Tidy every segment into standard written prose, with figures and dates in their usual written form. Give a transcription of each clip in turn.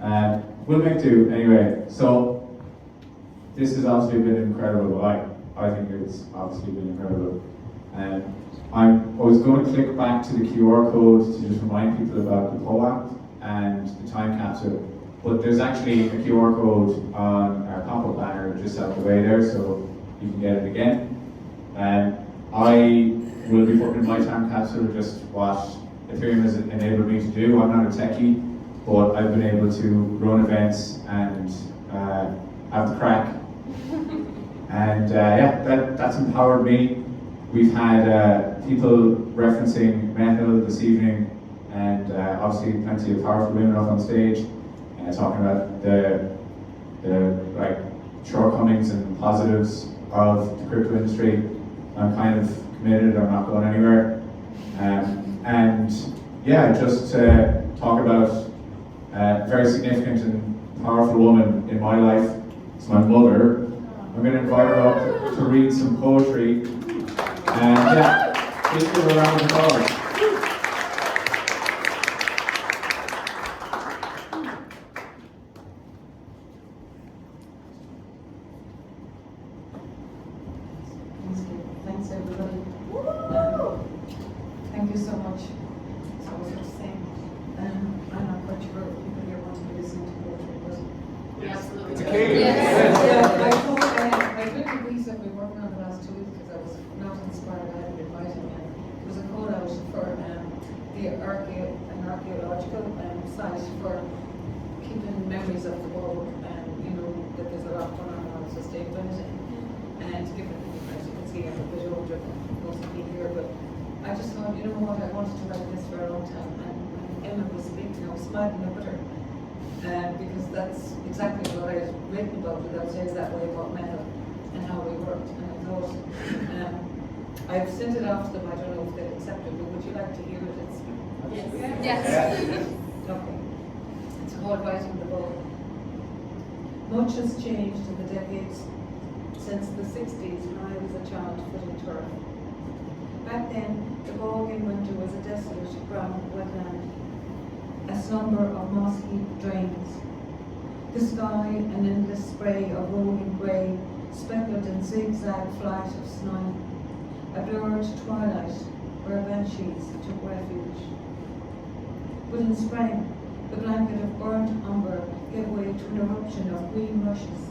We'll make do anyway. So this has obviously been incredible. I think it's obviously been incredible. I was going to click back to the QR code to just remind people about the POAP and the time capsule, but there's actually a QR code on our pop-up banner just out the way there, so you can get it again. I will be putting in my time capsule just what Ethereum has enabled me to do. I'm not a techie, but I've been able to run events and have the crack. And yeah, that's empowered me. We've had people referencing meitheal this evening, and obviously plenty of powerful women up on stage, talking about the like shortcomings and positives of the crypto industry. I'm kind of committed. I'm not going anywhere. And yeah, just talk about a very significant and powerful woman in my life. It's my mother. I'm going to invite her up to read some poetry. And yeah, please give her a round of applause. Thanks everybody. Thank you so much. So I was just saying, I'm not quite sure if people here want to be listening to poetry, but Absolutely. It's a key. I took a piece I've been working on the last 2 weeks because I was not inspired. I hadn't been writing yet. It was a call out for an archaeological site for keeping memories of the war, and you know that there's a lot going on sustainability. And given, as you can see, I'm a bit older than most of you here, but I just thought, you know what, I wanted to write this for a long time, and Emma was speaking, I was smiling up at her. Because that's exactly what I had written about without saying that way about meitheal and how we worked. And I thought, I've sent it off to them, I don't know if they'll accept it, but would you like to hear it? Yes. Okay. It's called Writing the Ball. Much has changed in the decades since the 60s when I was a child footing turf. Back then, the ballgame window was a desolate brown wetland, a slumber of moss-heaped drains. The sky, an endless spray of rolling grey, speckled in zigzag flight of snow. A blurred twilight where banshees took refuge. But in spring, the blanket of burnt umber gave way to an eruption of green rushes,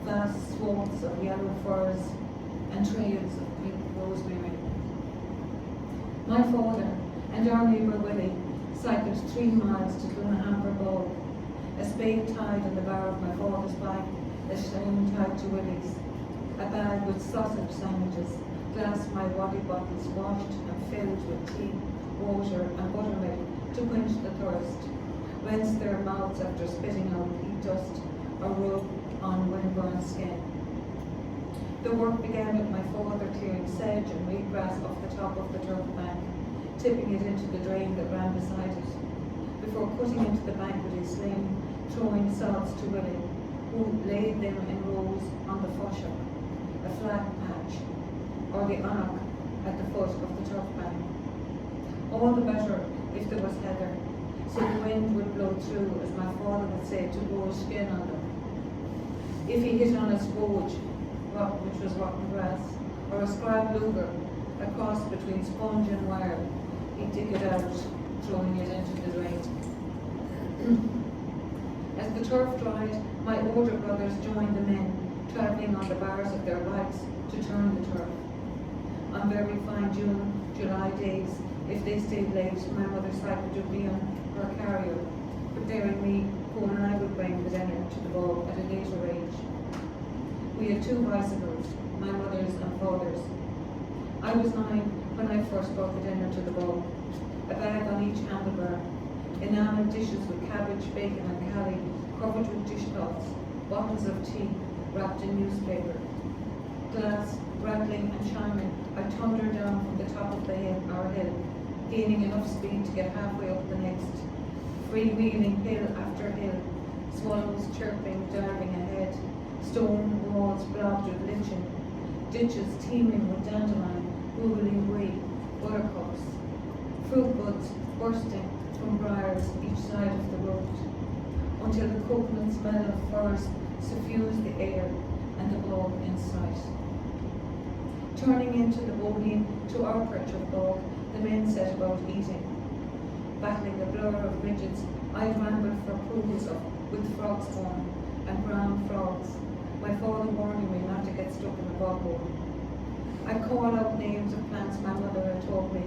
vast swaths of yellow firs, and trails of pink rosemary. My father and our neighbour Willie cycled 3 miles to Clonahambra Ball, a spade tied on the bar of my father's bike, a stone tied to Willie's, a bag with sausage sandwiches, glass my waddy bottles washed and filled with tea, water and buttermilk to quench the thirst, rinse their mouths after spitting out peat dust or rub on windburn skin. The work began with my father clearing sedge and wheatgrass off the top of the turf bank, tipping it into the drain that ran beside it, before cutting into the bank with his sling, throwing sods to Willie, who laid them in rows on the fushock, a flat patch, or the annock at the foot of the turf bank. All the better if there was heather, so the wind would blow through, as my father would say, to blow skin on them. If he hit on a spode, which was rotten grass, or a scrag luger, a cross between sponge and wire, he'd dig it out, throwing it into the drain. As the turf dried, my older brothers joined the men, travelling on the bars of their bikes to turn the turf. On very fine June, July days, if they stayed late, my mother cycled would be on her carrier, preparing me for when I would bring the dinner to the ball at a later age. We had 2 bicycles, my mother's and father's. I was 9 when I first brought the dinner to the ball, a bag on each handlebar, enamelled dishes with cabbage, bacon and callie, covered with dishcloths, bottles of tea wrapped in newspaper. Glass, rattling and chiming, I thundered down from the top of our hill, gaining enough speed to get halfway up the next, freewheeling hill after hill, swallows chirping, diving ahead, stone walls blobbed with lichen, ditches teeming with dandelion, ruling green, buttercups, fruit buds bursting from briars each side of the road. until the coconut smell of furs suffused the air and the bog in sight. Turning into the bogey to our perch of bog, the men set about eating. Battling a blur of midgets, I rambled for pools with frog spawn and brown frogs, my father warning me not to get stuck in the bog hole. I call out names of plants my mother had taught me: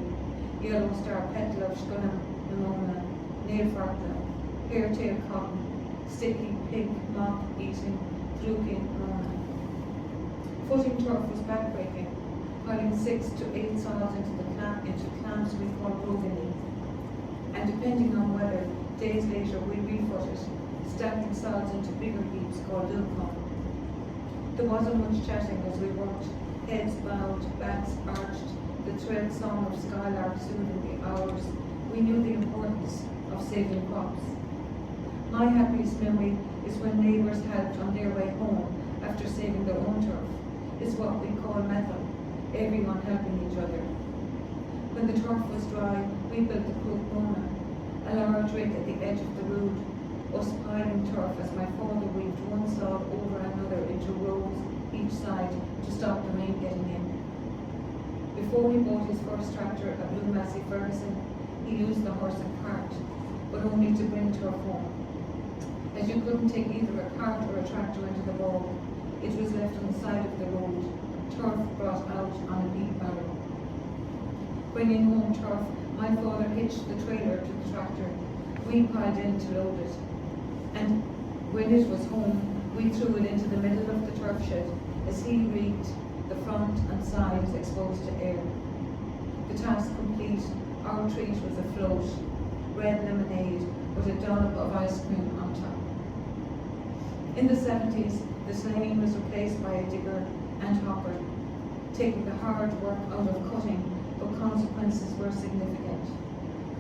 yellow star petal of Shgunam pneumona, nail fartla, hair-tail cotton, sticky pink moth eating, fluking mona. Footing turf was backbreaking, piling 6 to 8 sods into clamps we call rogany. And depending on weather, days later we refooted, stacking sods into bigger heaps called lilcom. There wasn't much chatting as we worked, heads bowed, backs arched, the thread song of skylark soothing the hours. We knew the importance of saving crops. My happiest memory is when neighbours helped on their way home after saving their own turf. It's what we call meitheal, everyone helping each other. When the turf was dry, we built the Krugmona, a large rig at the edge of the road, us piling turf as my father weaved one sod over another into rows each side to stop the rain getting in. Before he bought his first tractor, a blue Massey Ferguson, he used the horse and cart, but only to bring turf home. As you couldn't take either a cart or a tractor into the bog, it was left on the side of the road, turf brought out on a beat barrow. Bringing home turf, my father hitched the trailer to the tractor. We piled in to load it. And when it was home, we threw it into the middle of the turf shed as he rigged the front and sides exposed to air. The task complete, our treat was afloat, red lemonade with a dollop of ice cream on top. In the 70s, the sleighing was replaced by a digger and hopper, taking the hard work out of cutting, but consequences were significant,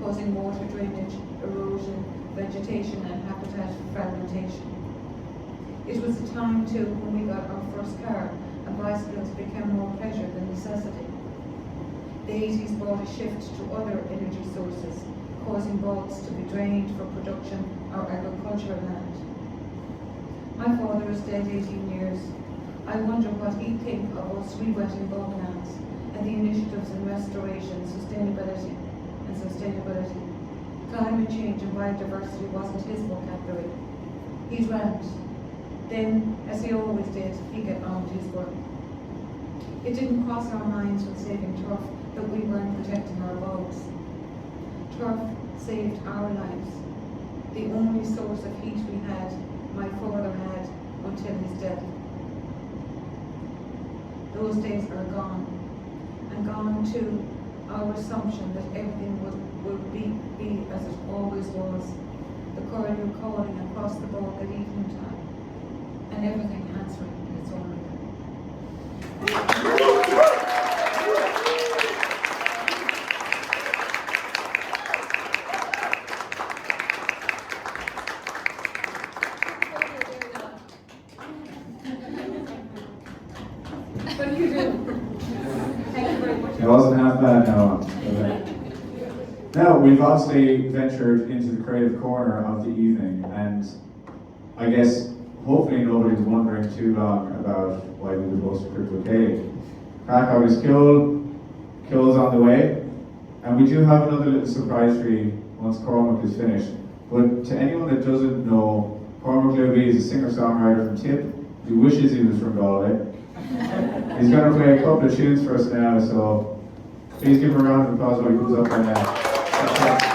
causing water drainage, erosion, vegetation and habitat fragmentation. It was a time too when we got our first car and bicycles became more pleasure than necessity. The 80s brought a shift to other energy sources, causing bogs to be drained for production or agricultural land. My father is dead 18 years. I wonder what he'd think of us rewetting boglands and the initiatives in restoration, sustainability. Climate change and biodiversity wasn't his vocabulary. He'd rant. Then, as he always did, he'd get on with his work. It didn't cross our minds when saving turf that we weren't protecting our bogs. Turf saved our lives. The only source of heat we had, my father had, until his death. Those days are gone, and gone too our assumption that everything would be as it always was, the curlew calling across the bog at evening time, and everything answering in its own But you do. Thank you very much. It wasn't half bad now. Now, we've obviously ventured into the creative corner of the evening, and I guess hopefully nobody's wondering too long about why we would host Crypto Céilí. Krakow is Kill's on the way, and we do have another little surprise for you once Cormac is finished. But to anyone that doesn't know, Cormac Luby is a singer-songwriter from Tip who wishes he was from Galway. He's going to play a couple of tunes for us now, so please give him a round of applause while he comes up and